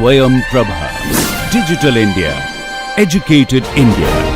Swayam Prabha. Digital India. Educated India.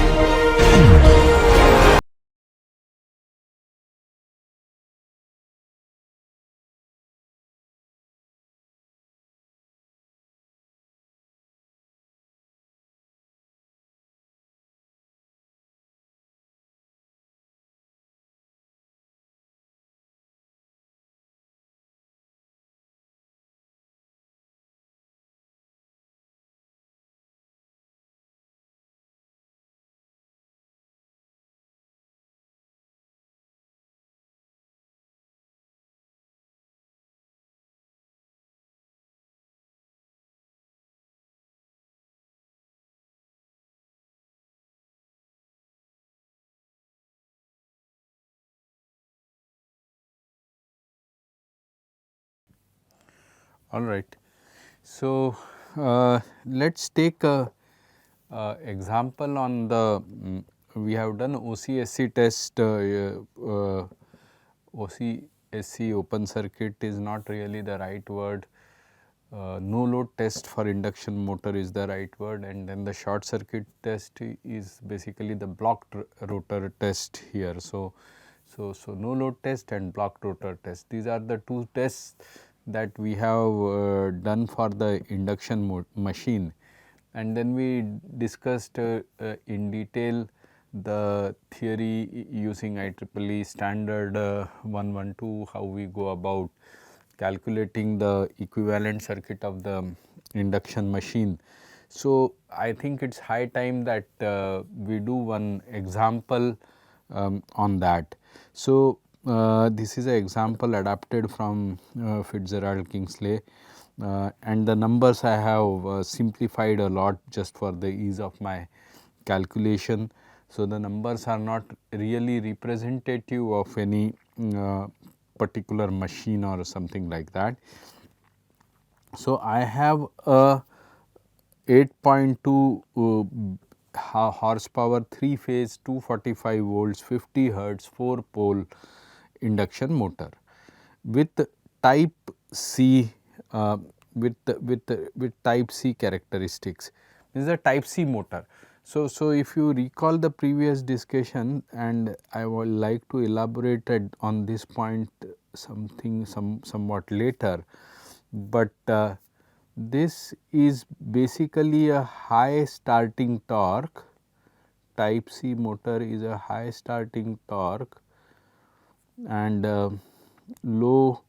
All right. So, let us take a example on the we have done OCSC test. OCSC open circuit is not really the right word. No load test for induction motor is the right word, and then the short circuit test is basically the blocked rotor test here. So, no load test and blocked rotor test, these are the two tests that we have done for the induction machine. And then we discussed in detail the theory using IEEE standard 112, how we go about calculating the equivalent circuit of the induction machine. So, I think it is high time that we do one example on that. So, this is an example adapted from Fitzgerald Kingsley, and the numbers I have simplified a lot just for the ease of my calculation. So, the numbers are not really representative of any particular machine or something like that. So, I have a 8.2 horsepower 3 phase 245 volts 50 hertz 4 pole induction motor with type C with type C characteristics. This is a type C motor. So, if you recall the previous discussion, and I would like to elaborate on this point somewhat later, but this is basically a high starting torque. Type C motor is a high starting torque and low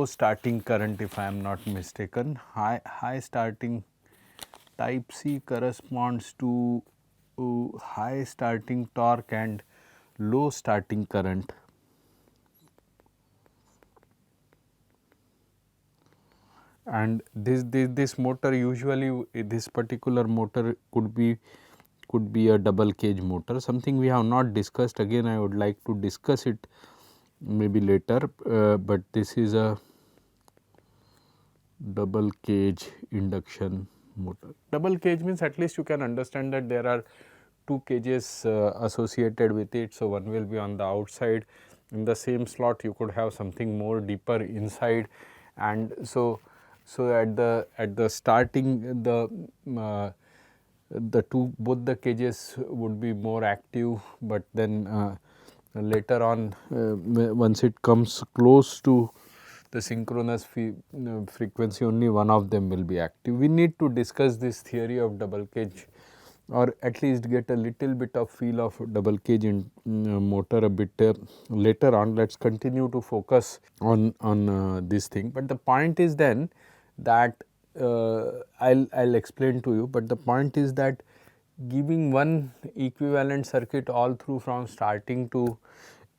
starting current, if I am not mistaken. High starting type C corresponds to high starting torque and low starting current. And this motor, usually this particular motor could be a double cage motor, something we have not discussed. Again, I would like to discuss it maybe later, but this is a double cage induction motor. Double cage means at least you can understand that there are two cages associated with it. So, one will be on the outside, in the same slot you could have something more deeper inside, and so at the starting the both the cages would be more active, but then later on once it comes close to the synchronous frequency, only one of them will be active. We need to discuss this theory of double cage, or at least get a little bit of feel of double cage in motor a bit later on. Let us continue to focus on this thing, but the point is then that I'll explain to you, but the point is that giving one equivalent circuit all through from starting to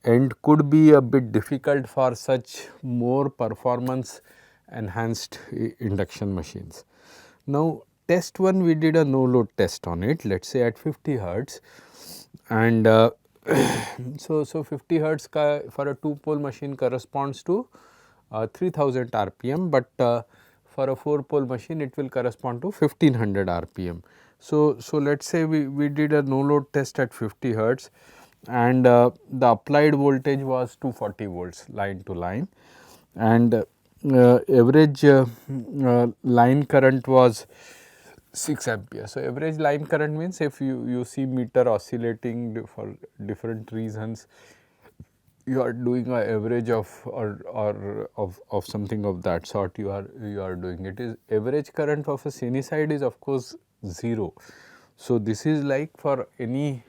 end could be a bit difficult for such more performance enhanced induction machines. Now, test 1 we did a no load test on it, let us say at 50 hertz, and so 50 hertz for a 2 pole machine corresponds to 3000 rpm, but for a 4 pole machine it will correspond to 1500 rpm. So, let us say we did a no load test at 50 hertz, and the applied voltage was 240 volts line to line, and average line current was 6 ampere. So, average line current means if you see meter oscillating for different reasons, you are doing an average of or of something of that sort you are doing. It is average current of a sinusoid is of course 0. So, this is like for any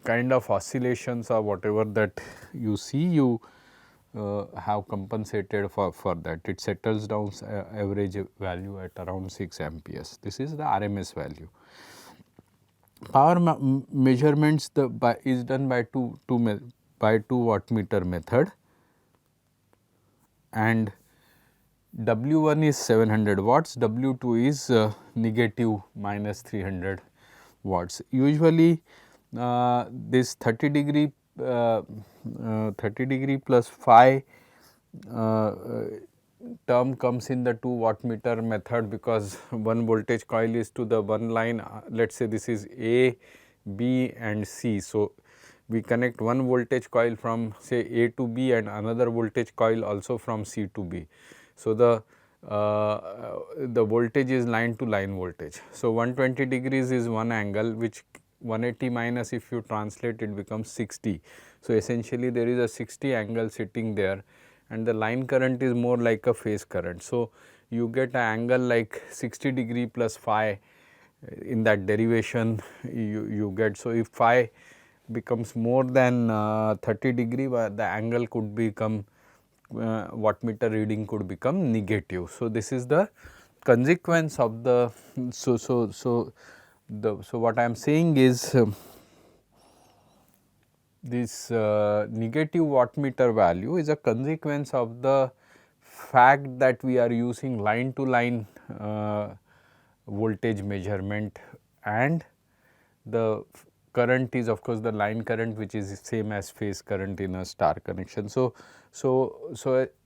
kind of oscillations or whatever that you see, you have compensated for that. It settles down average value at around 6 amperes. This is the RMS value. Power measurements is done by two wattmeter method, and W1 is 700 watts, W2 is negative minus 300 watts. Usually this 30 degree plus phi term comes in the 2 wattmeter method, because one voltage coil is to the one line, let us say this is A, B and C. So, we connect one voltage coil from say A to B and another voltage coil also from C to B. So, the voltage is line to line voltage. So, 120 degrees is one angle, which 180 minus, if you translate, it becomes 60. So, essentially there is a 60 angle sitting there, and the line current is more like a phase current. So, you get an angle like 60 degree plus phi in that derivation you get. So, if phi becomes more than 30 degree, the angle could become wattmeter reading could become negative. So, this is the consequence of the so what I am saying is this negative wattmeter value is a consequence of the fact that we are using line to line voltage measurement, and the current is of course the line current, which is same as phase current in a star connection. So,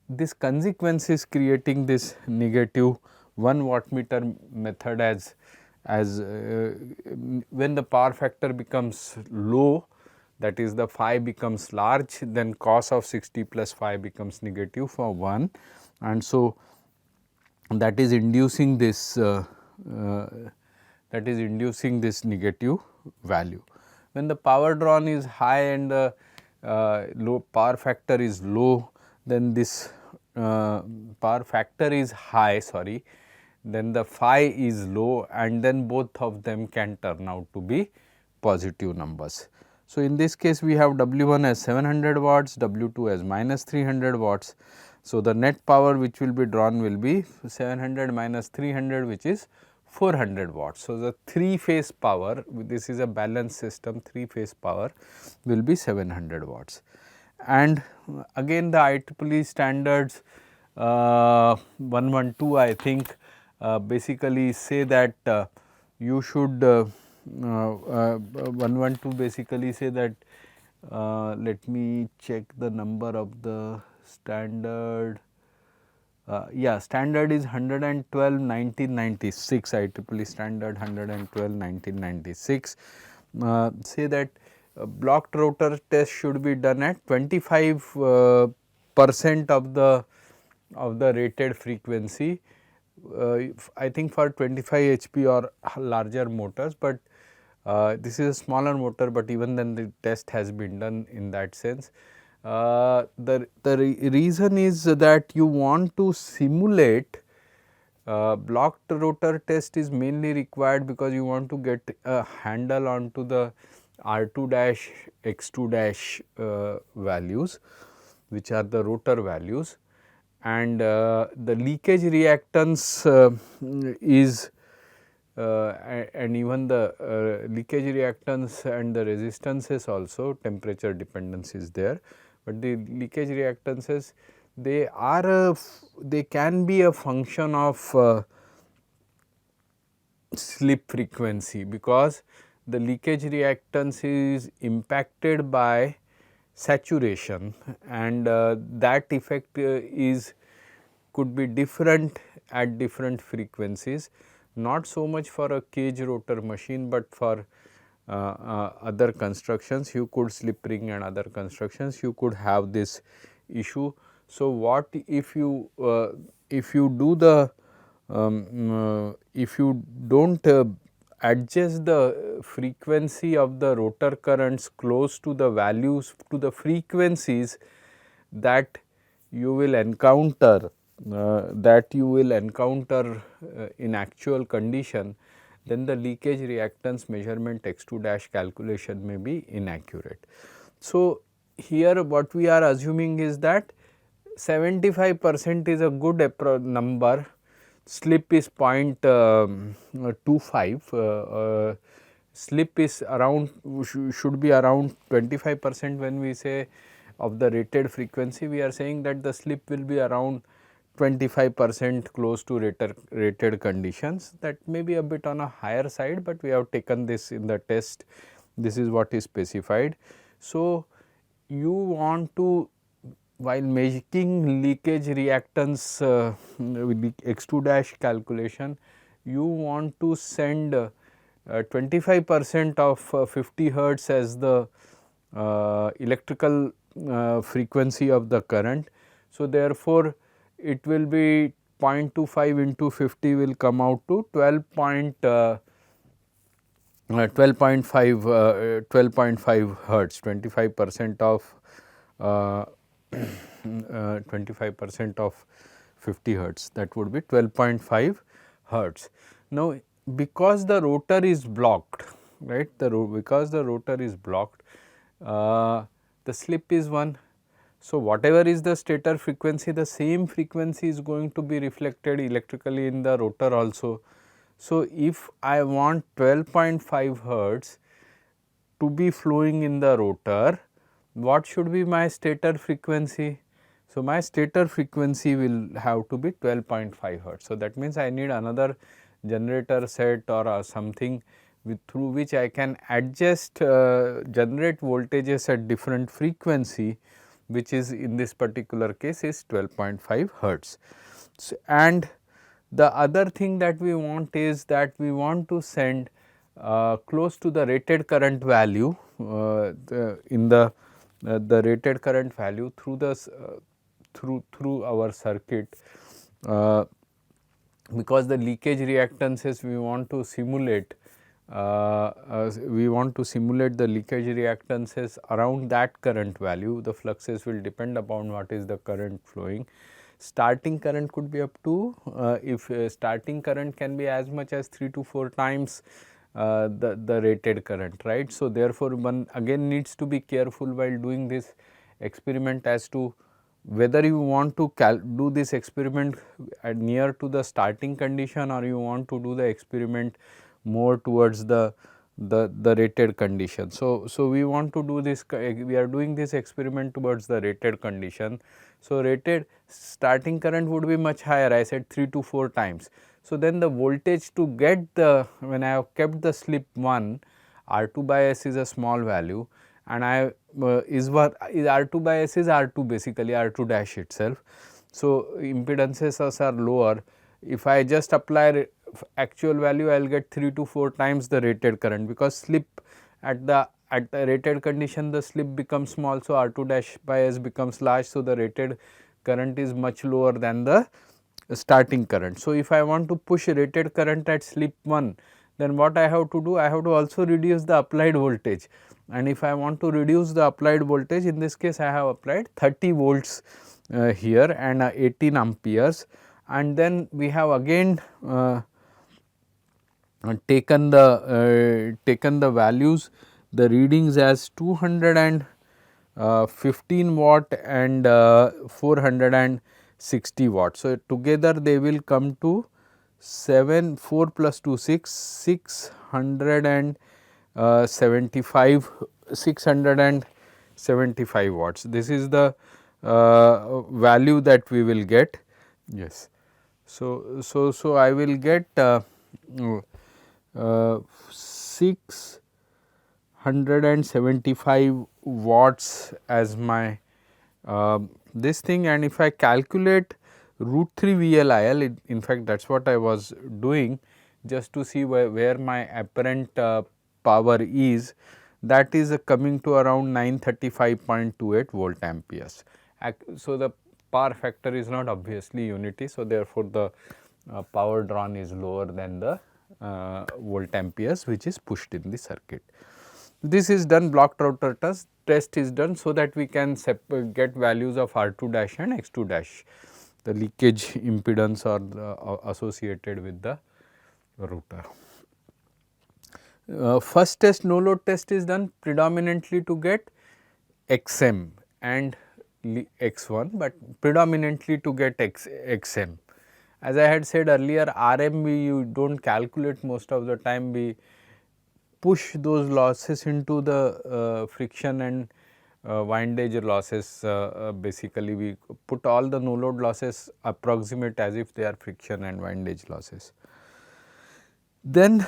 this consequence is creating this negative 1 wattmeter method as when the power factor becomes low, that is the phi becomes large, then cos of 60 plus phi becomes negative for 1, and so that is inducing this negative value. When the power drawn is high and the low power factor is low, then this power factor is high, then the phi is low, and then both of them can turn out to be positive numbers. So, in this case we have W1 as 700 watts, W2 as minus 300 watts. So, the net power which will be drawn will be 700 minus 300, which is 400 watts. So, the 3 phase power, this is a balanced system, 3 phase power will be 700 watts. And again the IEEE standards 112, I think basically say that you should 112 basically say that let me check the number of the standard. Standard is 112 1996, IEEE standard 112 1996 say that blocked rotor test should be done at 25% of the rated frequency. I think for 25 HP or larger motors, but this is a smaller motor, but even then the test has been done in that sense. The reason is that you want to simulate blocked rotor test is mainly required because you want to get a handle onto the R2 dash X2 dash values, which are the rotor values, and the leakage reactance is and even the leakage reactance and the resistances also temperature dependence is there, but the leakage reactances they can be a function of slip frequency, because the leakage reactance is impacted by saturation, and that effect could be different at different frequencies, not so much for a cage rotor machine, but for other constructions you could slip ring and other constructions you could have this issue. So, what if you do the if you do not adjust the frequency of the rotor currents close to the values, to the frequencies that you will encounter in actual condition, then the leakage reactance measurement X2 dash calculation may be inaccurate. So, here what we are assuming is that 75% is a good number, slip is 0.25, slip is around should be around 25%. When we say of the rated frequency, we are saying that the slip will be around 25% close to rated conditions. That may be a bit on a higher side, but we have taken this in the test, this is what is specified. So, you want to, while making leakage reactance X2 dash calculation, you want to send 25% of 50 hertz as the electrical frequency of the current. So, therefore, it will be 0.25 into 50 will come out to 12.5 hertz, 25% of 25% of 50 hertz, that would be 12.5 hertz. Now, because the rotor is blocked, right, because the rotor is blocked, the slip is 1. So, whatever is the stator frequency, the same frequency is going to be reflected electrically in the rotor also. So, if I want 12.5 hertz to be flowing in the rotor, what should be my stator frequency? So, my stator frequency will have to be 12.5 hertz. So, that means I need another generator set or something through which I can adjust generate voltages at different frequency, which is in this particular case is 12.5 hertz. So, and the other thing that we want is that we want to send close to the rated current value in the rated current value through the through our circuit, because the leakage reactances we want to simulate. We want to simulate the leakage reactances around that current value. The fluxes will depend upon what is the current flowing. Starting current could be up to, if starting current can be as much as 3 to 4 times the rated current, right. So, therefore, one again needs to be careful while doing this experiment as to whether you want to do this experiment near to the starting condition, or you want to do the experiment more towards the rated condition. So, we want to do this, we are doing this experiment towards the rated condition. So, rated starting current would be much higher, I said 3 to 4 times. So, then the voltage to get the, when I have kept the slip 1, R2 by S is a small value, and I is what is R2 by S is R2 basically, R2 dash itself. So, impedances are lower. If I just apply actual value, I will get 3 to 4 times the rated current, because slip at the rated condition the slip becomes small. So, R2 dash by S becomes large. So, the rated current is much lower than the starting current. So, if I want to push rated current at slip 1, then what I have to do? I have to also reduce the applied voltage, and if I want to reduce the applied voltage, in this case I have applied 30 volts here and 18 amperes, and then we have again taken the values, the readings as 215 watt and 460 watt. So, together they will come to 4 plus 2 675 watts. This is the value that we will get. Yes. So, I will get 675 watts as my this thing, and if I calculate root 3 VLIL, in fact that is what I was doing just to see where my apparent power is, that is coming to around 935.28 volt amperes, So the power factor is not obviously unity, so therefore the power drawn is lower than the volt amperes which is pushed in the circuit. This is done, blocked rotor test is done, so that we can get values of R2 dash and X2 dash, the leakage impedance or associated with the rotor. First test, no load test, is done predominantly to get XM and X1, but predominantly to get XM. As I had said earlier, RM we do not calculate most of the time, we push those losses into the friction and windage losses. Basically we put all the no load losses approximate as if they are friction and windage losses. Then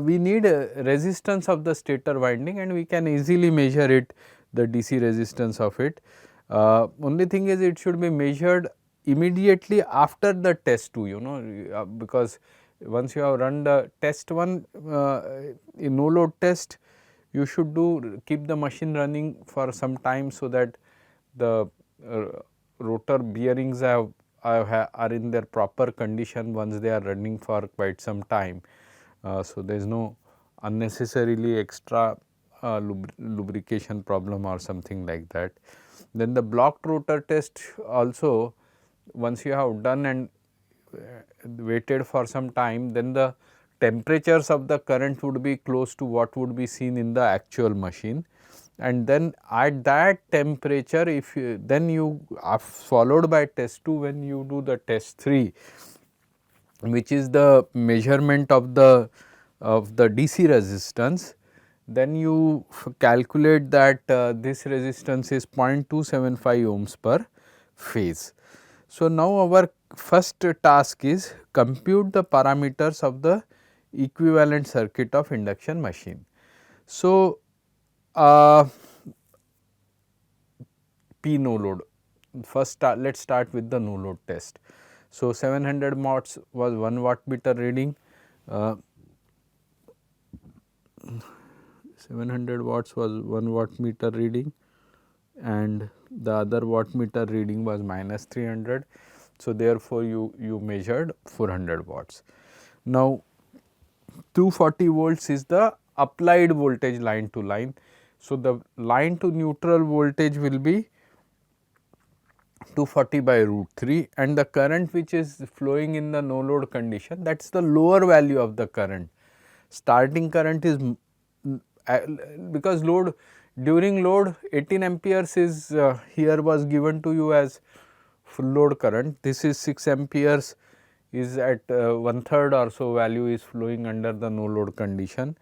we need a resistance of the stator winding, and we can easily measure it, the DC resistance of it. Only thing is it should be measured immediately after the test 2, because once you have run the test 1 in no load test, you should keep the machine running for some time, so that the rotor bearings are in their proper condition once they are running for quite some time. So there is no unnecessarily extra lubrication problem or something like that. Then the blocked rotor test also, once you have done and waited for some time, then the temperatures of the current would be close to what would be seen in the actual machine, and then at that temperature, if you, then you are followed by test 2 when you do the test 3, which is the measurement of the DC resistance. Then you calculate that this resistance is 0.275 ohms per phase. So now our first task is compute the parameters of the equivalent circuit of induction machine. So P no load, first let us start with the no load test. So 700 watts was 1 watt meter reading, 700 watts was 1 watt meter reading, and the other watt meter reading was minus 300. So therefore you measured 400 watts. Now 240 volts is the applied voltage line to line. So the line to neutral voltage will be 240 by root 3, and the current which is flowing in the no load condition, that is the lower value of the current. Starting current is because load, during load 18 amperes is here was given to you as full load current. This is 6 amperes is at 1/3 or so value is flowing under the no load condition,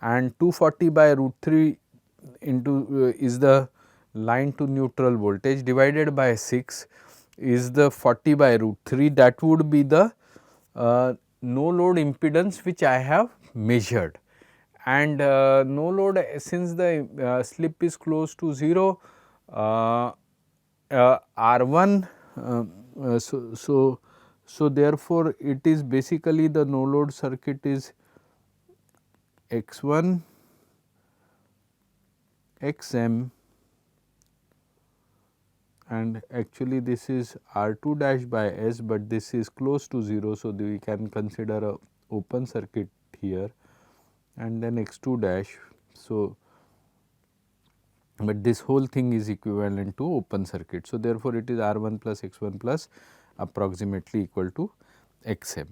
and 240 by root 3 into is the line to neutral voltage, divided by 6 is the 40 by root 3, that would be the no load impedance which I have measured. And no load, since the slip is close to 0, R1, so therefore it is basically the no load circuit is X1 XM, and actually this is R2 dash by S, but this is close to 0. So we can consider a open circuit here, and then X2 dash. So but this whole thing is equivalent to open circuit. So therefore it is R1 plus X1 plus approximately equal to XM.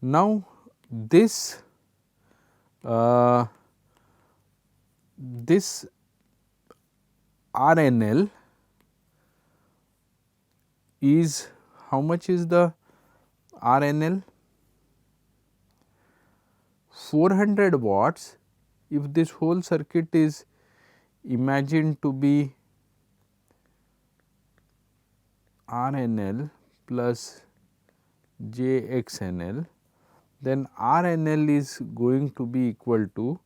Now this this RNL is, how much is the RNL? 400 watts. If this whole circuit is imagined to be RNL plus JXNL, then RNL is going to be equal to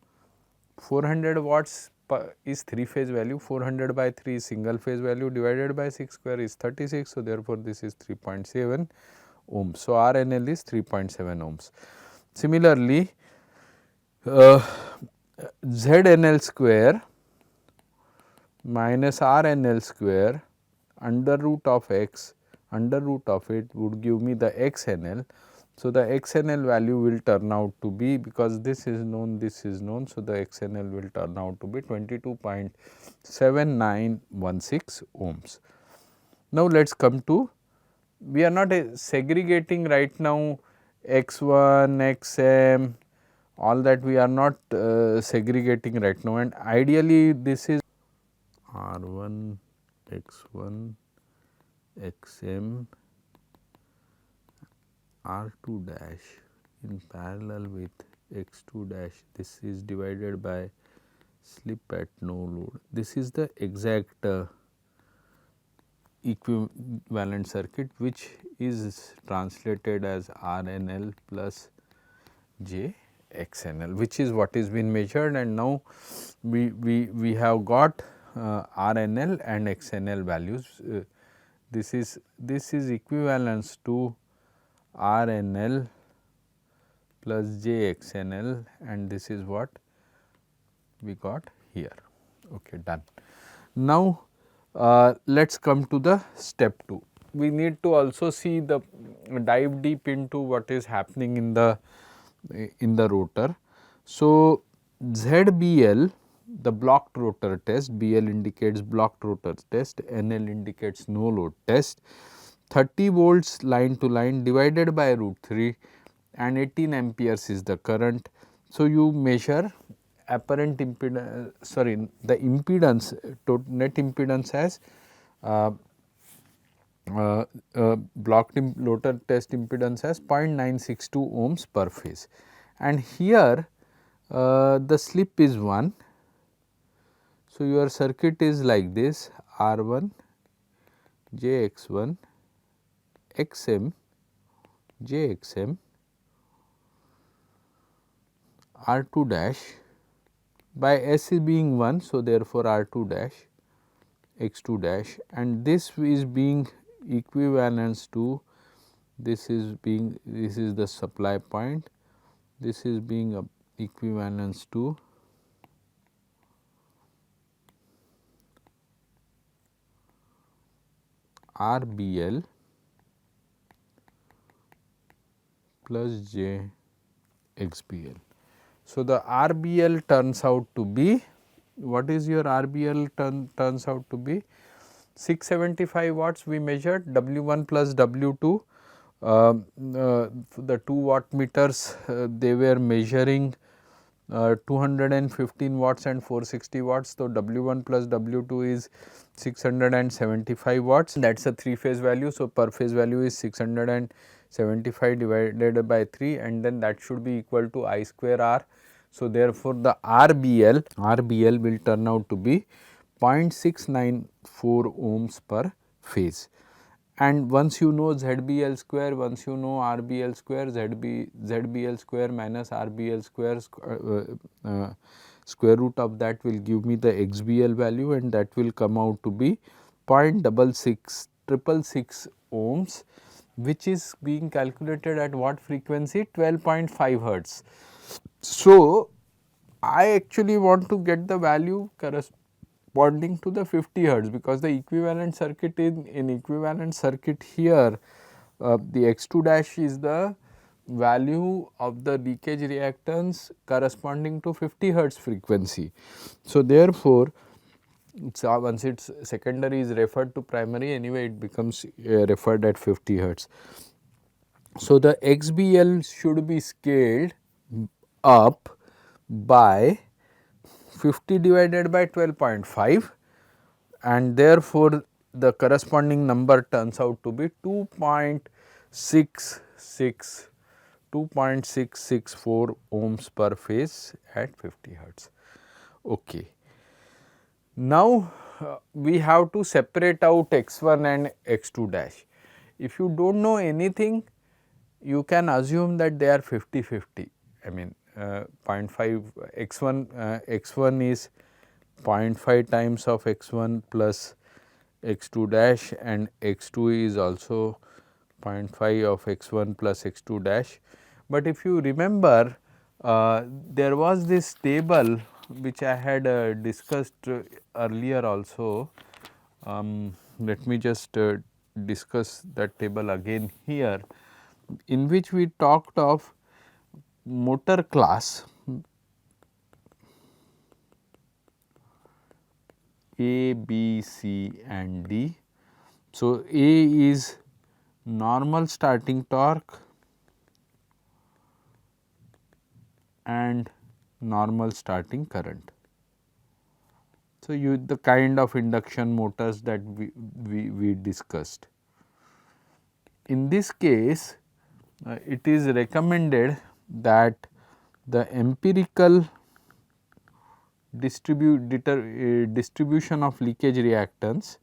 400 watts is 3 phase value, 400 by 3 is single phase value, divided by 6 square is 36. So therefore this is 3.7 ohms. So RNL is 3.7 ohms. Similarly, ZNL square minus RNL square under root of x, under root of it would give me the xnl. So, the xnl value will turn out to be, because this is known, this is known. So, the xnl will turn out to be 22.7916 ohms. Now, let us come to, we are not segregating right now x1, xm, all that we are not segregating right now, and ideally this is r1, x1, xm, r2 dash in parallel with x2 dash, this is divided by slip at no load. This is the exact equivalent circuit, which is translated as RNL plus J XNL, which is what is been measured, and now we have got RNL and XNL values. This is equivalence to RNL plus JXNL, and this is what we got here. Okay, done. Now, let us come to the step 2. We need to also see the dive deep into what is happening in the rotor. So, ZBL, the blocked rotor test, BL indicates blocked rotor test, NL indicates no load test, 30 volts line to line divided by root 3 and 18 amperes is the current. So, you measure apparent impedance, the impedance, net impedance as blocked rotor test impedance as 0.962 ohms per phase, and here the slip is 1. So, your circuit is like this: R1, JX1, XM, JXM, R2 dash, by S being 1. So, therefore, R2 dash, X2 dash, and this is being equivalence to, this is the supply point, this is being equivalence to RBL plus J XBL. So, the RBL turns out to be, what is your RBL turns out to be 675 watts we measured, W1 plus W2. The 2 watt meters they were measuring 215 watts and 460 watts. So, W1 plus W2 is 675 watts, that is a 3 phase value. So, per phase value is 675 divided by 3, and then that should be equal to I square R. So, therefore, the RBL will turn out to be 0.694 ohms per phase. And once you know ZBL square, once you know RBL square, ZBL square minus RBL square, square root of that will give me the XBL value, and that will come out to be 0.666 ohms, which is being calculated at what frequency? 12.5 hertz. So, I actually want to get the value corresponding to the 50 hertz, because the equivalent circuit in equivalent circuit here, the X2 dash is the value of the leakage reactance corresponding to 50 hertz frequency. So, therefore, once its secondary is referred to primary, anyway it becomes referred at 50 hertz. So, the XBL should be scaled up by 50 divided by 12.5, and therefore, the corresponding number turns out to be 2.664 ohms per phase at 50 hertz. Okay. Now, we have to separate out x1 and x2 dash. If you do not know anything, you can assume that they are 50-50. I mean 0.5 x1 is 0.5 times of x1 plus x2 dash, and x2 is also 0.5 of x1 plus x2 dash. But if you remember, there was this table which I had discussed earlier also. let me just discuss that table again here, in which we talked of motor class A, B, C and D. So, A is normal starting torque and normal starting current. So, the kind of induction motors that we discussed. In this case, it is recommended that the empirical distribution of leakage reactance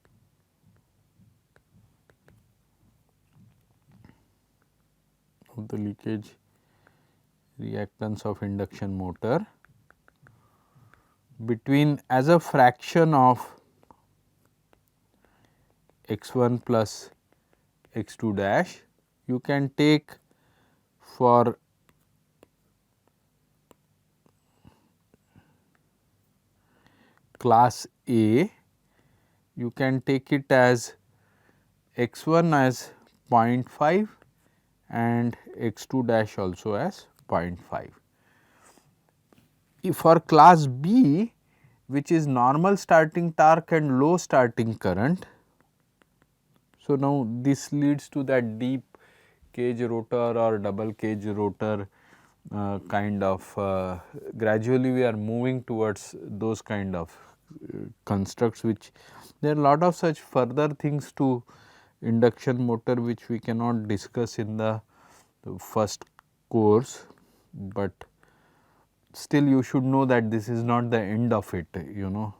of induction motor between as a fraction of x 1 plus x 2 dash, you can take for class A, you can take it as x 1 as 0.5 and x 2 dash also as 0.5. If for class B, which is normal starting torque and low starting current. So, now this leads to that deep cage rotor or double cage rotor kind of gradually we are moving towards those kind of constructs, which there are a lot of such further things to induction motor which we cannot discuss in the first course, but still you should know that this is not the end of it, you know.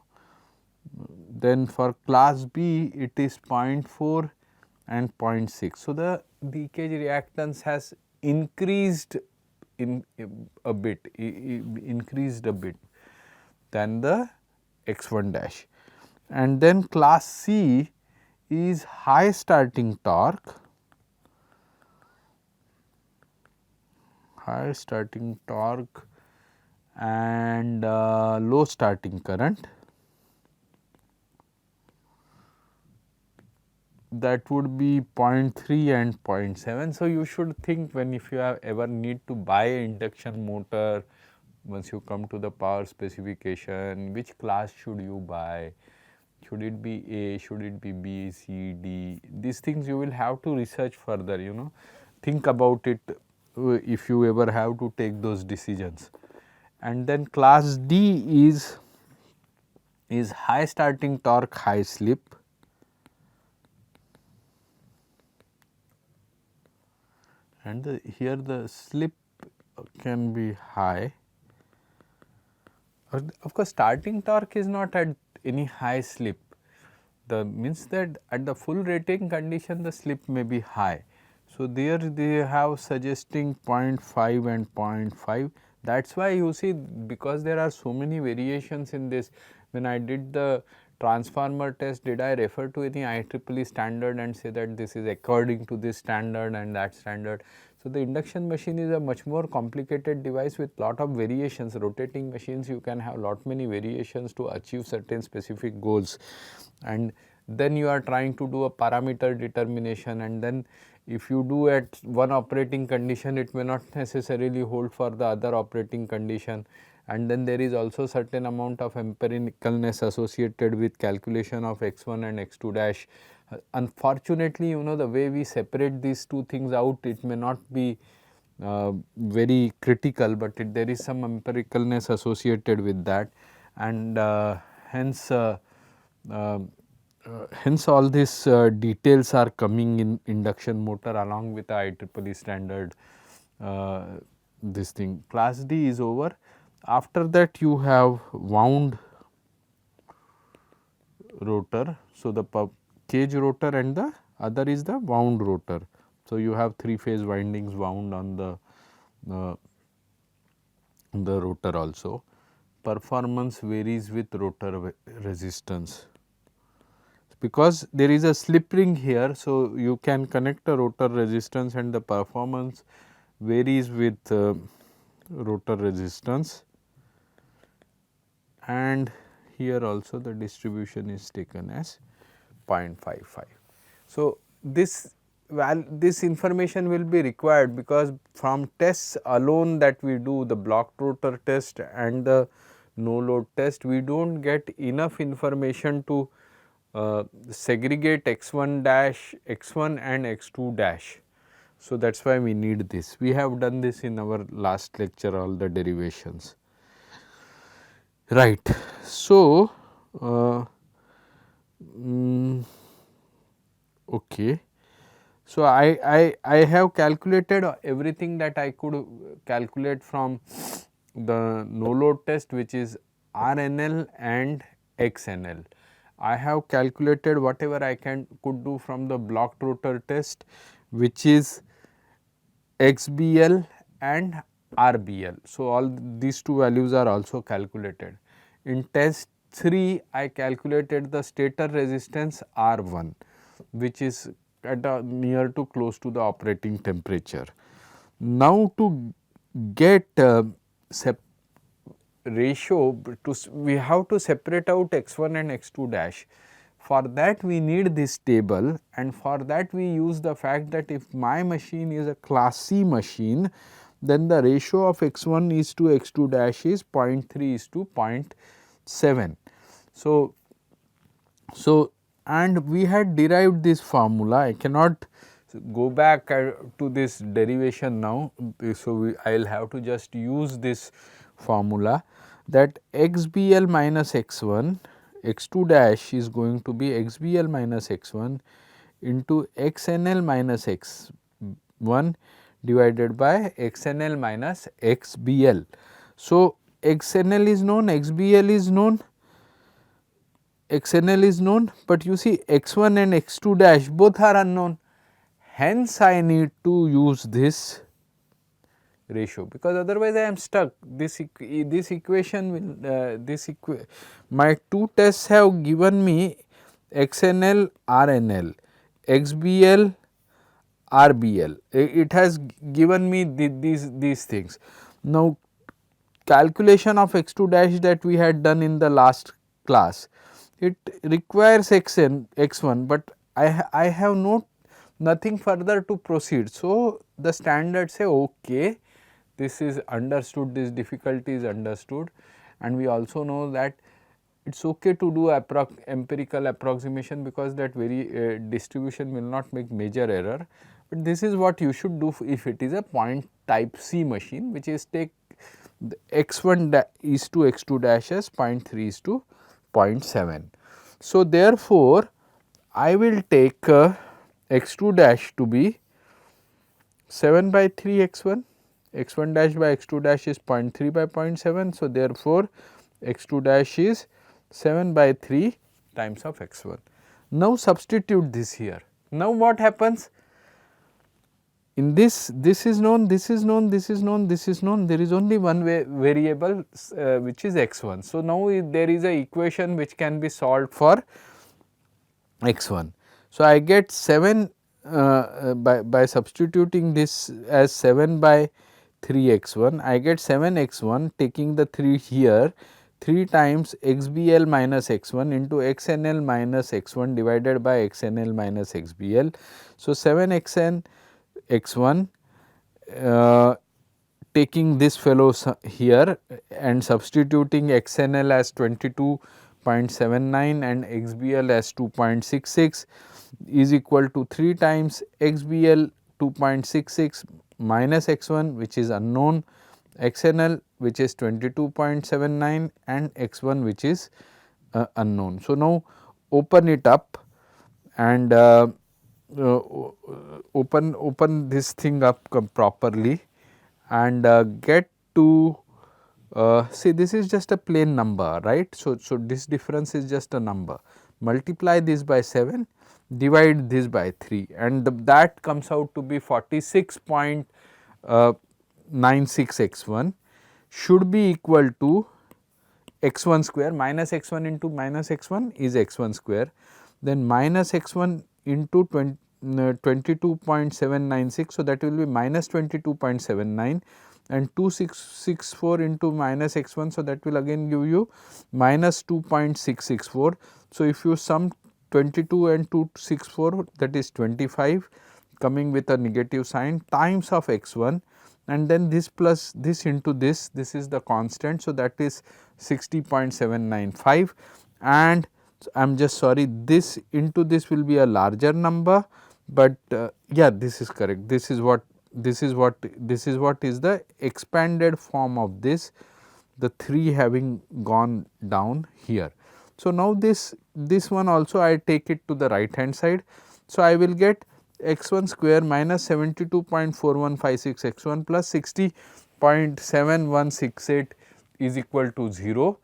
Then for class B, it is 0.4 and 0.6. So, the leakage reactance has increased in a bit, increased a bit than the x 1 dash. And then class C is high starting torque, and low starting current. That would be 0.3 and 0.7. So, you should think when if you have ever need to buy a induction motor, once you come to the power specification, which class should you buy? Should it be A, should it be B, C, D? These things you will have to research further, you know, think about it if you ever have to take those decisions. And then class D is high starting torque, high slip. And here the slip can be high. Of course, starting torque is not at any high slip. The means that at the full rating condition the slip may be high. So, there they have suggesting 0.5 and 0.5. That is why you see, because there are so many variations in this. When I did the transformer test, did I refer to any IEEE standard and say that this is according to this standard and that standard? So, the induction machine is a much more complicated device with lot of variations. Rotating machines, you can have lot many variations to achieve certain specific goals, and then you are trying to do a parameter determination, and then if you do at one operating condition, it may not necessarily hold for the other operating condition. And then there is also certain amount of empiricalness associated with calculation of x 1 and x 2 dash. Unfortunately, you know, the way we separate these two things out, it may not be very critical, but there is some empiricalness associated with that, and hence all these details are coming in induction motor along with the IEEE standard. This thing class D is over. After that you have wound rotor. So, the cage rotor and the other is the wound rotor. So, you have 3-phase windings wound on the rotor also. Performance varies with rotor resistance, because there is a slip ring here. So, you can connect a rotor resistance and the performance varies with rotor resistance, and here also the distribution is taken as 0.55. So, this information will be required, because from tests alone that we do, the blocked rotor test and the no load test, we do not get enough information to segregate x1 dash, x1 and x2 dash. So, that is why we need this. We have done this in our last lecture, all the derivations, right. So, okay. So, I have calculated everything that I could calculate from the no load test, which is RNL and XNL. I have calculated whatever I could do from the blocked rotor test, which is XBL and RBL. So, all these two values are also calculated. In test 3, I calculated the stator resistance R1, which is at near to close to the operating temperature. Now, to get ratio, we have to separate out x1 and x2 dash. For that we need this table, and for that we use the fact that if my machine is a class C machine, then the ratio of x1 is to x2 dash is 0.3 is to 0.7. So, and we had derived this formula. I cannot go back to this derivation now. So, I will have to just use this formula, that xBL minus x1, x2 dash is going to be xBL minus x1 into xNL minus x1 divided by xNL minus xBL. So, xNL is known, xBL is known, XNL is known, but you see x1 and x2 dash both are unknown. Hence, I need to use this ratio, because otherwise I am stuck. This equation will my two tests have given me XNL, RNL, XBL, RBL. It has given me these things. Now, calculation of x2 dash that we had done in the last class, it requires x1, but I have nothing further to proceed. So, the standard say okay, this is understood, this difficulty is understood, and we also know that it is okay to do empirical approximation, because that very distribution will not make major error, but this is what you should do if it is a point type C machine, which is take the x1 is to x2 dash as 0.3 is to 0.7. So, therefore, I will take x2 dash to be 7 by 3 x1, x1 dash by x2 dash is 0.3 by 0.7. So, therefore, x2 dash is 7 by 3 times of x1. Now, substitute this here. Now, what happens? In this is known, this is known, this is known, this is known, there is only one variable which is x1. So, now there is a equation which can be solved for x1. So, I get 7 by substituting this as 7 by 3 x1, I get 7 x1 taking the 3 here, 3 times xBL minus x1 into xNL minus x1 divided by xNL minus xBL. So, 7 xN x1 taking this fellow here and substituting xNL as 22.79 and xBL as 2.66 is equal to 3 times xBL 2.66 minus x1, which is unknown, xNL which is 22.79 and x1 which is unknown. So, now open it up and open this thing up properly and get to see, this is just a plain number, right. So, this difference is just a number, multiply this by 7, divide this by 3, and that comes out to be 46.96 x1 should be equal to x1 square, minus x1 into minus x1 is x1 square, then minus x1 into 22.796. So, that will be minus 22.79 and 2664 into minus x1. So, that will again give you minus 2.664. So, if you sum 22 and 264, that is 25 coming with a negative sign times of x1, and then this plus this into this is the constant. So, that is 60.795, and I am just sorry, this into this will be a larger number, but yeah, this is correct. This is what is the expanded form of this, the 3 having gone down here. So, now this one also I take it to the right hand side. So, I will get x 1 square minus 72.4156 x 1 plus 60.7168 is equal to 0.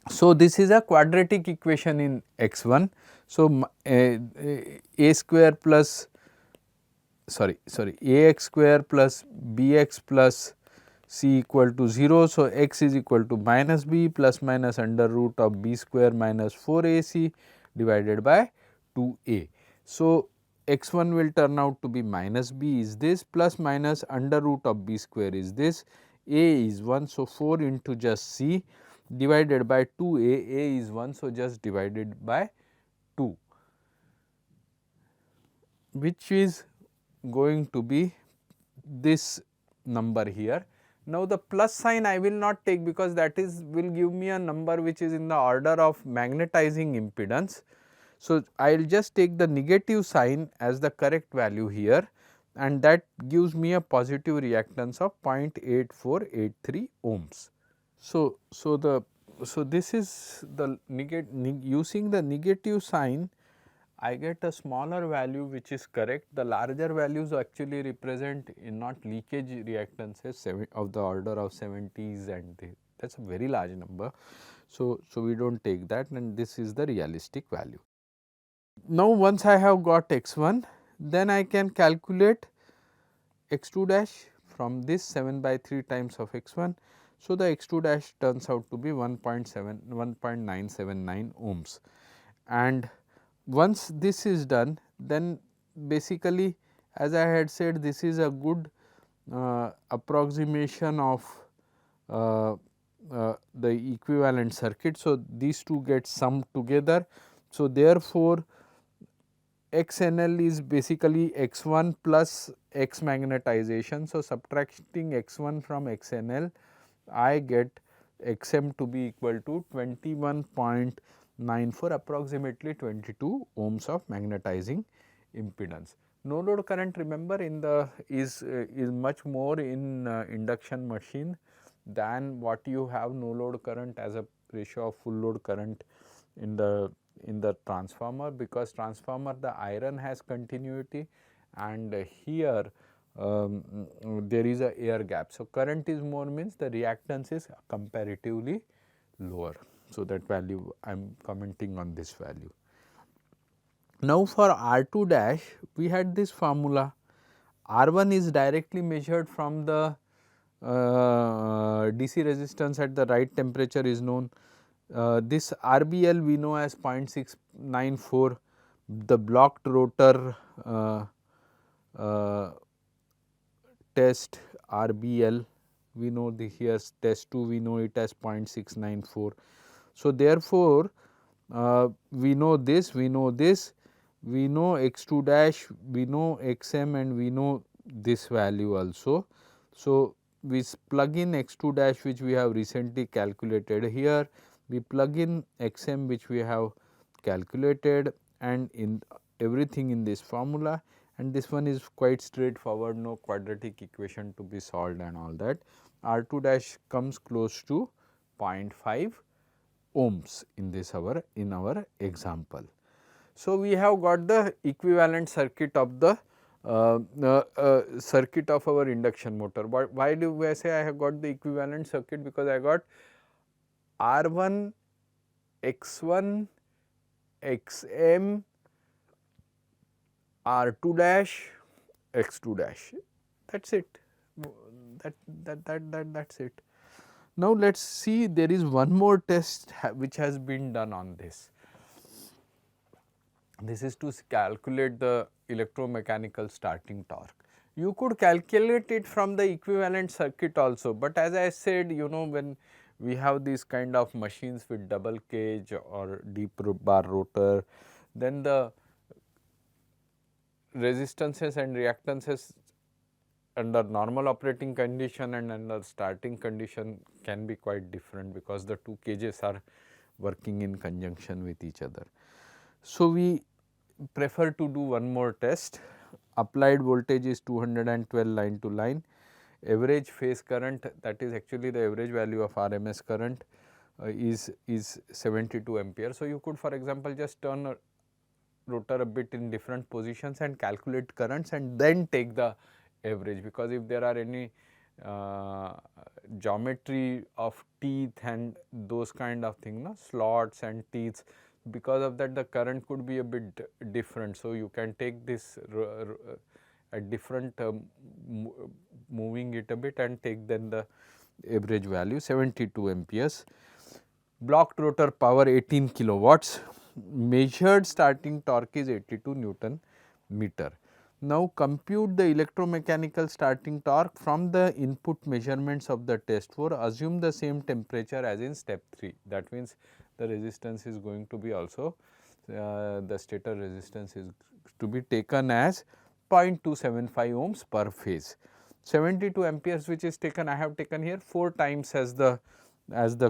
So, this is a quadratic equation in x 1. So, a square plus ax square plus bx plus c equal to 0. So, x is equal to minus b plus minus under root of b square minus 4ac divided by 2a. So, x 1 will turn out to be minus b is this, plus minus under root of b square is this, a is 1. So, 4 into just c divided by 2a, a is 1. So, just divided by 2, which is going to be this number here. Now, the plus sign I will not take because that is will give me a number which is in the order of magnetizing impedance. So, I will just take the negative sign as the correct value here, and that gives me a positive reactance of 0.8483 ohms. So, this is the using the negative sign, I get a smaller value which is correct. The larger values actually represent in not leakage reactances of the order of 70s, and that is a very large number. So, we do not take that, and this is the realistic value. Now, once I have got x 1, then I can calculate x 2 dash from this 7 by 3 times of x 1. So, the x 2 dash turns out to be 1.979 ohms, and once this is done, then basically as I had said, this is a good approximation of the equivalent circuit. So, these two get summed together. So, therefore, XNL is basically x 1 plus x magnetization. So, subtracting x 1 from XNL, I get xm to be equal to 21.94, approximately 22 ohms of magnetizing impedance. No load current, remember, in the is much more in induction machine than what you have no load current as a ratio of full load current in the transformer, because transformer the iron has continuity, and here there is a air gap. So, current is more means the reactance is comparatively lower. So, that value I am commenting on this value. Now, for R2 dash we had this formula, R1 is directly measured from the DC resistance at the right temperature is known. This RBL we know as 0.694, the blocked rotor test RBL we know the here test 2 we know it as 0.694. So, therefore, we know this, we know this, we know x 2 dash, we know xm, and we know this value also. So, we plug in x 2 dash which we have recently calculated here, we plug in xm which we have calculated, and in everything in this formula, and this one is quite straightforward, no quadratic equation to be solved and all that. R 2 dash comes close to 0.5 ohms in this our example. So, we have got the equivalent circuit of the circuit of our induction motor. Why do I say I have got the equivalent circuit? Because I got R1, X1, Xm, R2 dash, X2 dash, that is it, that is it. Now, let us see, there is one more test which has been done on this. This is to calculate the electromechanical starting torque. You could calculate it from the equivalent circuit also, but as I said, you know, when we have these kind of machines with double cage or deep bar rotor, then the resistances and reactances under normal operating condition and under starting condition can be quite different, because the two cages are working in conjunction with each other. So, we prefer to do one more test. Applied voltage is 212 line to line, average phase current, that is actually the average value of RMS current, is 72 ampere. So, you could for example, just turn a rotor a bit in different positions and calculate currents and then take the average, because if there are any geometry of teeth and those kind of things, no, slots and teeth, because of that the current could be a bit different. So, you can take this at different moving it a bit and take then the average value 72 amperes. Blocked rotor power 18 kilowatts, measured starting torque is 82 Newton meter. Now, compute the electromechanical starting torque from the input measurements of the test 4. Assume the same temperature as in step 3. That means, the resistance is going to be also the stator resistance is to be taken as 0.275 ohms per phase. 72 amperes which is taken, I have taken here 4 times as the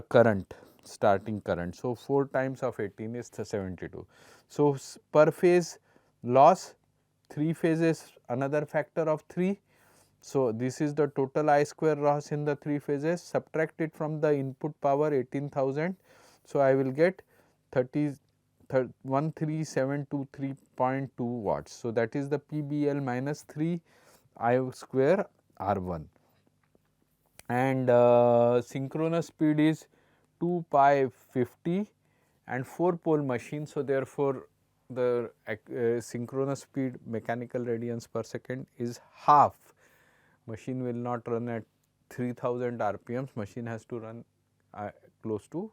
current, starting current. So, 4 times of 18 is 72. So, per phase loss, 3 phases another factor of 3. So, this is the total I square loss in the 3 phases, subtract it from the input power 18,000. So, I will get 13723.2 watts. So, that is the PBL minus 3 I square R1, and synchronous speed is 2 pi 50 and 4 pole machine. So, therefore, the synchronous speed mechanical radians per second is half. Machine will not run at 3000 RPMs, machine has to run close to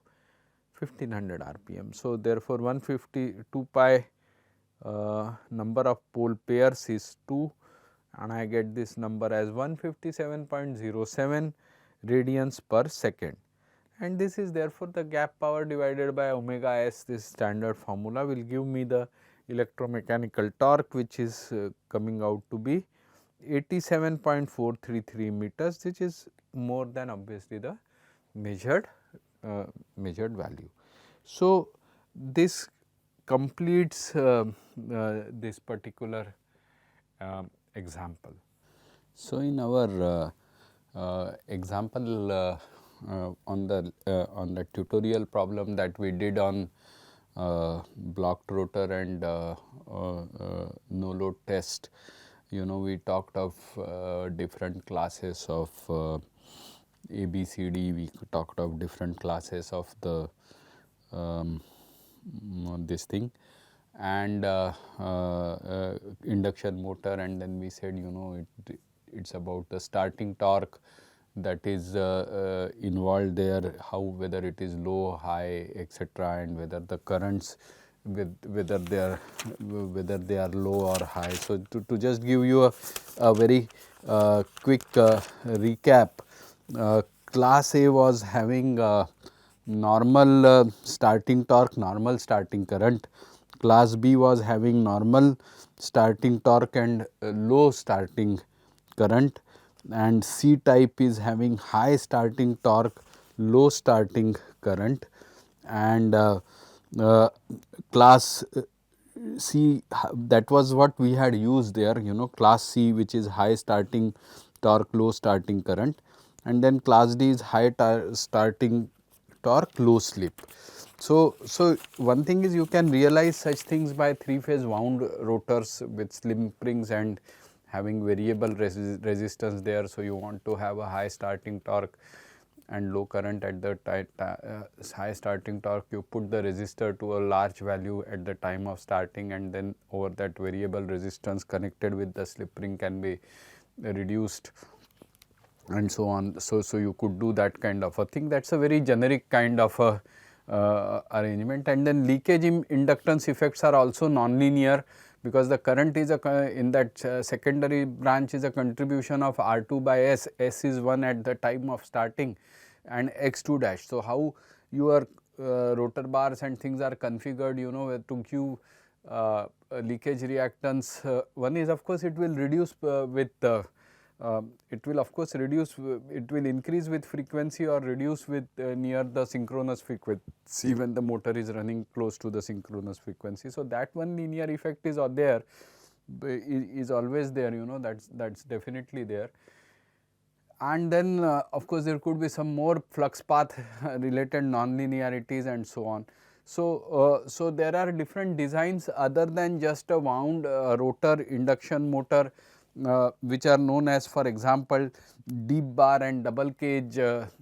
1500 RPM. So, therefore, 152 pi number of pole pairs is 2, and I get this number as 157.07 radians per second, and this is therefore the gap power divided by omega s. This standard formula will give me the electromechanical torque, which is coming out to be 87.433 meters, which is more than obviously the measured value. So, this completes this particular example. So, in our example on the tutorial problem that we did on blocked rotor and no load test, we talked of different classes of A, B, C, D. We talked of different classes of the this thing, and induction motor, and then we said it's about the starting torque that is involved there, how whether it is low, high, etc., and whether the currents whether they are low or high. So, to just give you a very quick recap, class A was having normal starting torque, normal starting current. Class B was having normal starting torque and low starting current, and C type is having high starting torque, low starting current, and class C, that was what we had used there, class C, which is high starting torque, low starting current, and then class D is high starting torque, low slip. So, one thing is you can realize such things by 3-phase wound rotors with slip springs and having variable resistance there. So, you want to have a high starting torque and low current at the high starting torque, you put the resistor to a large value at the time of starting, and then over that variable resistance connected with the slip ring can be reduced and so on. So, you could do that kind of a thing. That is a very generic kind of a arrangement, and then leakage inductance effects are also nonlinear, because the current is in that secondary branch is a contribution of R2 by S. S is 1 at the time of starting. and x2 dash. So, how your rotor bars and things are configured, you know, to give leakage reactance. One is, of course, it will reduce with it will of course reduce, it will increase with frequency or reduce with near the synchronous frequency when the motor is running close to the synchronous frequency. So, that one linear effect is there, is always there, you know, that's definitely there. And then of course, there could be some more flux path related non-linearities and so on. So, so there are different designs other than just a wound rotor induction motor, which are known as, for example, deep bar and double cage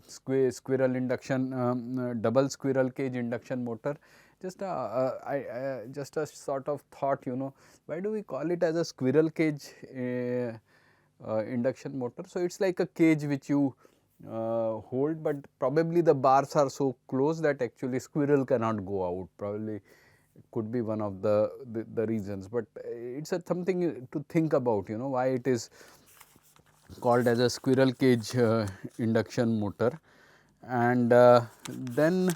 squirrel induction, double squirrel cage induction motor. Just just a sort of thought, you know, why do we call it as a squirrel cage induction motor? So, it is like a cage which you hold, but probably the bars are so close that actually squirrel cannot go out, probably could be one of the reasons, but it is something to think about, you know, why it is called as a squirrel cage induction motor. And then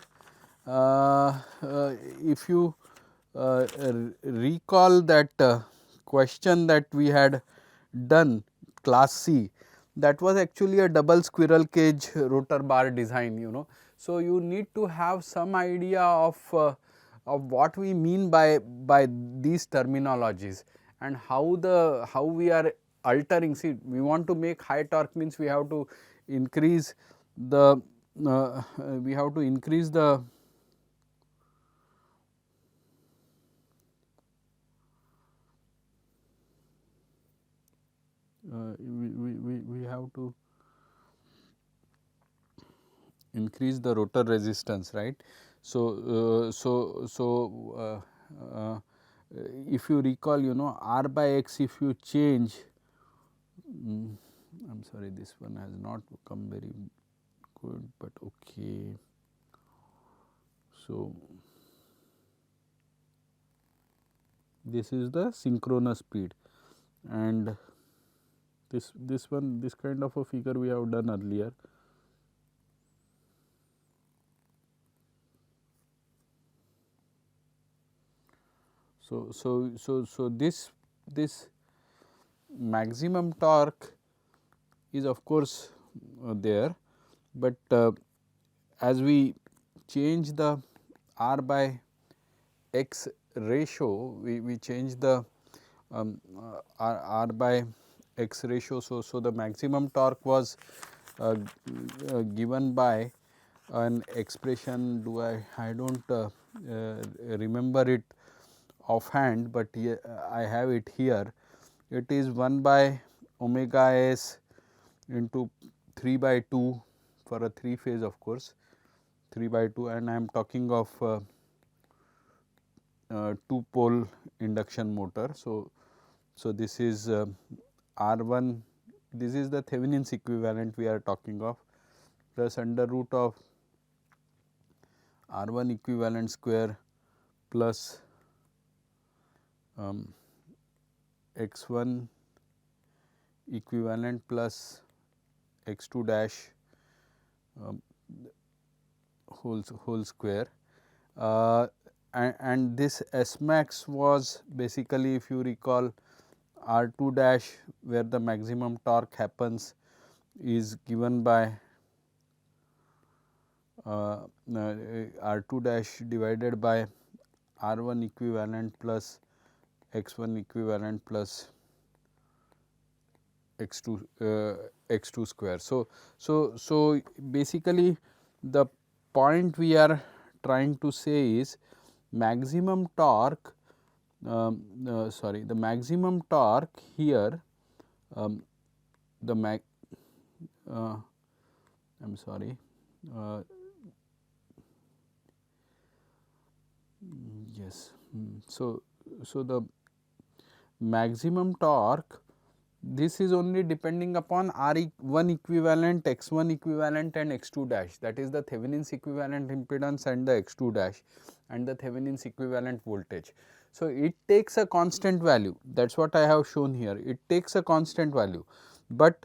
if you recall that question that we had done, class C, that was actually a double squirrel cage rotor bar design, you know. So, you need to have some idea of what we mean by these terminologies, and how we are altering. See, we want to make high torque, means we have to increase the we have to increase the we have to increase the rotor resistance, right. So, if you recall, you know, R by X, if you change, I am sorry, this one has not come very good, but okay. So, this is the synchronous speed, and this one, this kind of a figure we have done earlier. So, this maximum torque is of course there, but as we change the R by X ratio, we change the R by X ratio. So, the maximum torque was given by an expression, I do not remember it offhand, but I have it here. It is 1 by omega s into 3 by 2 for a 3 phase, of course, 3 by 2, and I am talking of 2 pole induction motor. So, this is R1, this is the Thevenin's equivalent we are talking of, plus under root of R1 equivalent square plus x1 equivalent plus x2 dash whole square, and this S max was basically, if you recall, R2 dash, where the maximum torque happens, is given by R2 dash divided by R1 equivalent plus x1 equivalent plus x2 square. So, basically the point we are trying to say is maximum torque, the maximum torque here, I am sorry, yes. So, the maximum torque, this is only depending upon R1 equivalent, x1 equivalent and x2 dash, that is the Thevenin's equivalent impedance and the x2 dash and the Thevenin's equivalent voltage. So, it takes a constant value, that is what I have shown here, it takes a constant value, but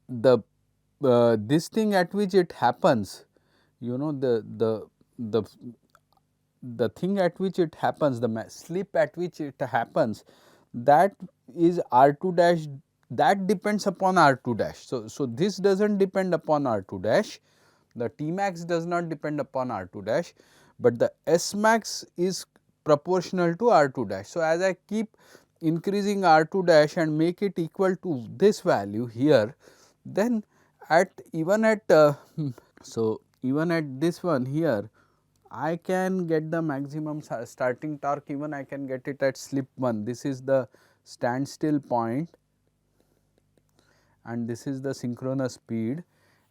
the this thing at which it happens, you know, the thing at which it happens, the slip at which it happens, that is R2 dash, that depends upon R2 dash. So this does not depend upon R2 dash, the T max does not depend upon R2 dash, but the S max is proportional to R2 dash. So as I keep increasing R2 dash and make it equal to this value here, then at even at so even at this one here, I can get the maximum starting torque, even I can get it at slip 1. This is the standstill point and this is the synchronous speed,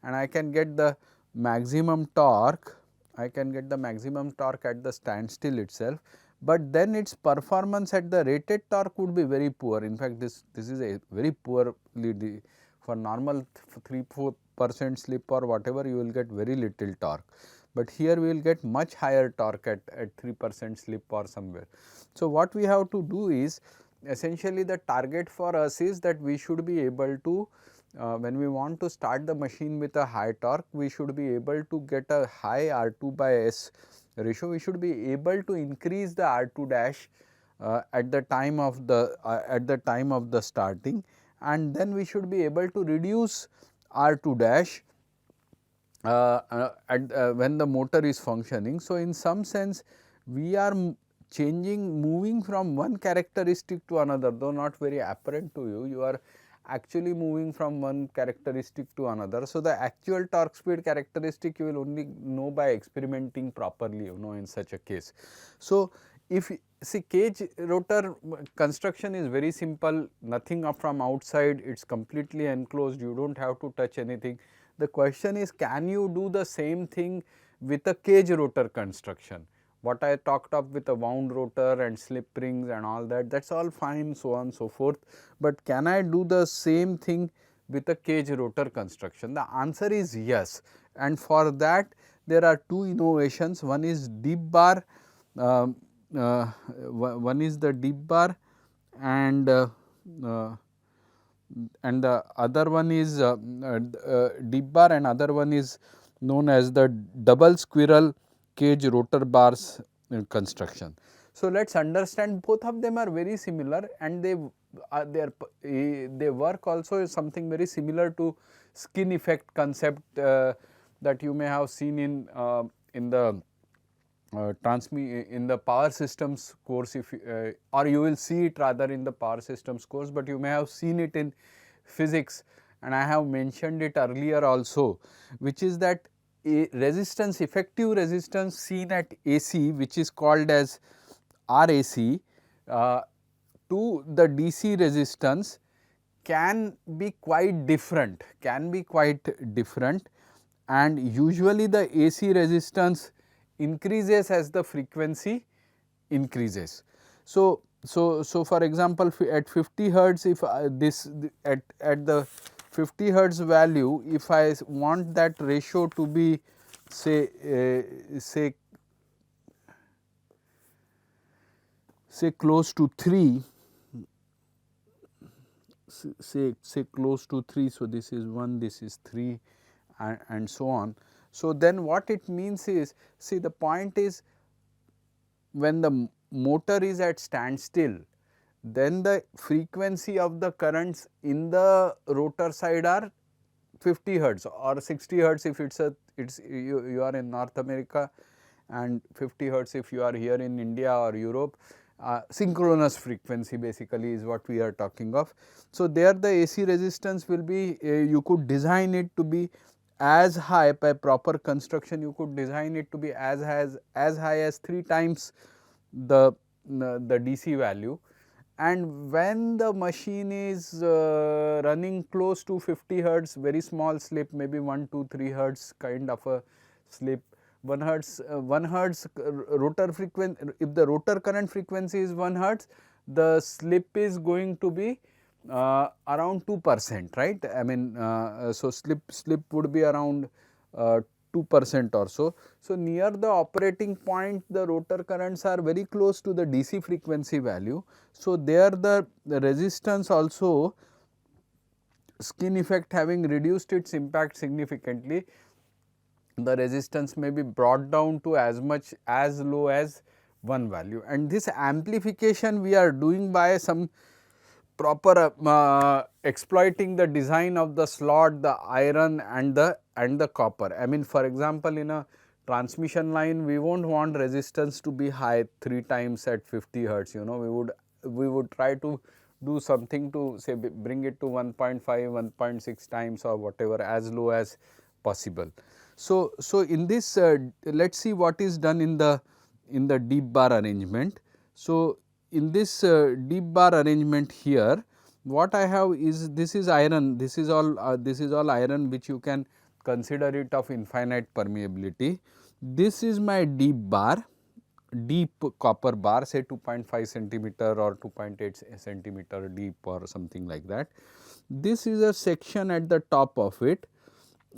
and I can get the maximum torque, I can get the maximum torque at the standstill itself, but then its performance at the rated torque would be very poor. In fact, this is a very poorly, for normal 3-4% slip or whatever, you will get very little torque, but here we will get much higher torque at 3% slip or somewhere. So what we have to do is, essentially the target for us is that we should be able to, when we want to start the machine with a high torque, we should be able to get a high R2 by S ratio. We should be able to increase the R2 dash at the time of the starting, and then we should be able to reduce R2 dash when the motor is functioning. So in some sense, we are moving from one characteristic to another, though not very apparent to you, you are actually moving from one characteristic to another. So the actual torque speed characteristic you will only know by experimenting properly, you know, in such a case. So if see, cage rotor construction is very simple, nothing up from outside, it is completely enclosed, you do not have to touch anything. The question is, can you do the same thing with a cage rotor construction? What I talked of with a wound rotor and slip rings and all that, that is all fine, so on so forth, but can I do the same thing with a cage rotor construction? The answer is yes, and for that there are two innovations. One is deep bar, one is the deep bar, and the other one is deep bar, and other one is known as the double squirrel cage rotor bars construction. So let us understand, both of them are very similar, and they work also something very similar to skin effect concept that you may have seen in the in the power systems course, if or you will see it rather in the power systems course, but you may have seen it in physics, and I have mentioned it earlier also, which is that a resistance, effective resistance seen at AC, which is called as RAC, to the DC resistance can be quite different, and usually the AC resistance increases as the frequency increases. So for example, at 50 hertz, if at the 50 hertz value, if I want that ratio to be say close to 3, say close to 3, so this is 1, this is 3, and so on. So then what it means is, see, the point is, when the motor is at standstill, then the frequency of the currents in the rotor side are 50 hertz or 60 hertz if you are in North America, and 50 hertz if you are here in India or Europe. Synchronous frequency basically is what we are talking of. So there the AC resistance will be, you could design it to be as high, by proper construction you could design it to be as high as 3 times the DC value, and when the machine is running close to 50 hertz, very small slip, maybe 1, 2, 3 hertz kind of a slip, 1 hertz rotor frequency, if the rotor current frequency is 1 hertz, the slip is going to be around 2%, right. I mean, so slip would be around 2% or so. So near the operating point, the rotor currents are very close to the DC frequency value. So there the resistance also skin effect having reduced its impact significantly, the resistance may be brought down to as low as one value, and this amplification we are doing by some proper exploiting the design of the slot, the iron and the copper. I mean, for example, in a transmission line we won't want resistance to be high 3 times at 50 hertz, you know, we would try to do something to say bring it to 1.5, 1.6 times or whatever, as low as possible. So in this let us see what is done in the deep bar arrangement. So in this deep bar arrangement here, what I have is, this is iron, this is all iron, which you can consider it of infinite permeability. This is my deep bar, deep copper bar, say 2.5 centimeter or 2.8 centimeter deep or something like that. This is a section at the top of it,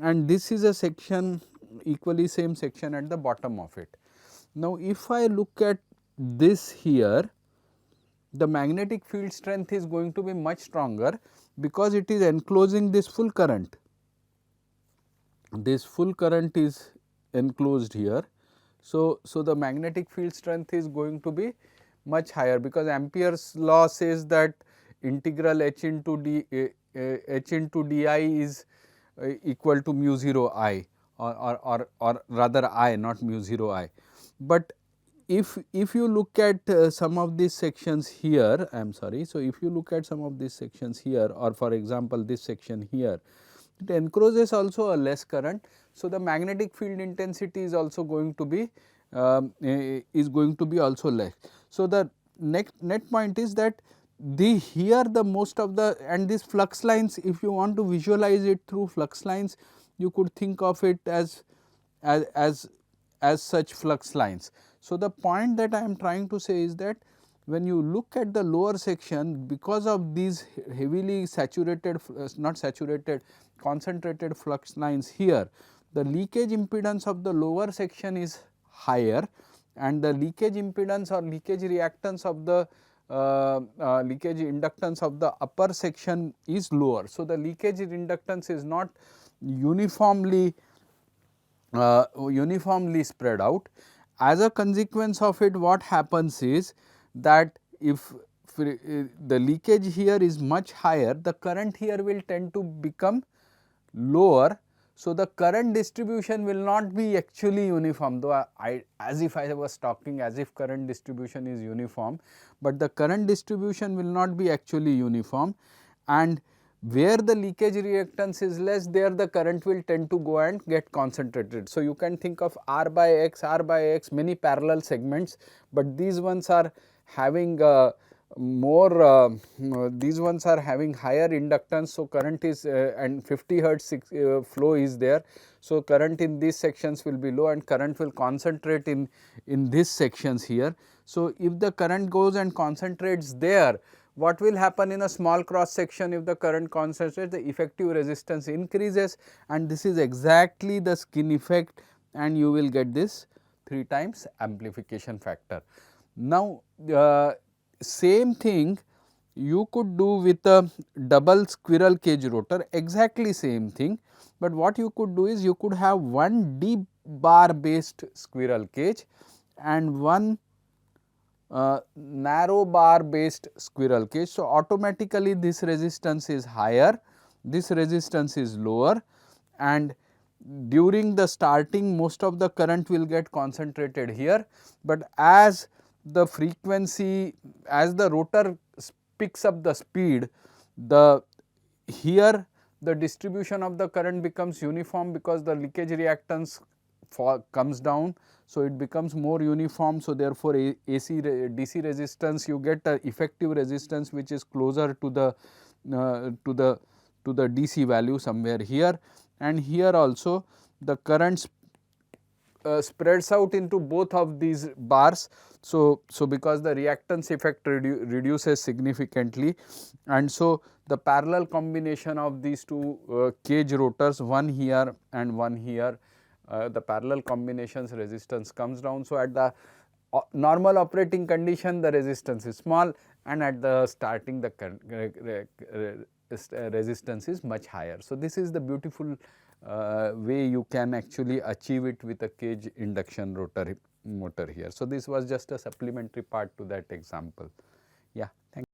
and this is a section, equally same section at the bottom of it. Now, if I look at this here, the magnetic field strength is going to be much stronger because it is enclosing this full current. This full current is enclosed here. So the magnetic field strength is going to be much higher, because Ampere's law says that integral H into di is equal to mu 0 I, or rather I, not mu 0 I. But if you look at some of these sections here, I am sorry. So, if you look at some of these sections here, or for example, this section here, it encloses also a less current. So, the magnetic field intensity is also going to be also less. So, the net point is that the most of the, and these flux lines, if you want to visualize it through flux lines, you could think of it as such flux lines. So, the point that I am trying to say is that when you look at the lower section, because of these heavily saturated, not saturated, concentrated flux lines here, the leakage impedance of the lower section is higher, and the leakage impedance or leakage reactance of the leakage inductance of the upper section is lower. So, the leakage inductance is not uniformly spread out. As a consequence of it, what happens is that if the leakage here is much higher, the current here will tend to become lower. So, the current distribution will not be actually uniform, though as if I was talking as if current distribution is uniform, but the current distribution will not be actually uniform, and where the leakage reactance is less, there the current will tend to go and get concentrated. So, you can think of R by X, many parallel segments, but these ones are having these ones are having higher inductance. So, current is and 50 hertz flow is there. So, current in these sections will be low, and current will concentrate in these sections here. So, if the current goes and concentrates there, what will happen in a small cross section? If the current concentrates, the effective resistance increases, and this is exactly the skin effect, and you will get this 3 times amplification factor. Now, same thing you could do with a double squirrel cage rotor, exactly same thing, but what you could do is you could have one deep bar based squirrel cage and one narrow bar based squirrel cage. So, automatically this resistance is higher, this resistance is lower, and during the starting most of the current will get concentrated here, but as the frequency, as the rotor picks up the speed, here the distribution of the current becomes uniform, because the leakage reactance comes down. So, it becomes more uniform. So, therefore, DC resistance, you get a effective resistance which is closer to the DC value somewhere here, and here also the current spreads out into both of these bars. So, because the reactance effect reduces significantly, and so the parallel combination of these two cage rotors, one here and one here, the parallel combinations resistance comes down. So, at the normal operating condition the resistance is small, and at the starting the resistance is much higher. So, this is the beautiful way you can actually achieve it with a cage induction rotor motor here. So, this was just a supplementary part to that example. Yeah, thank you.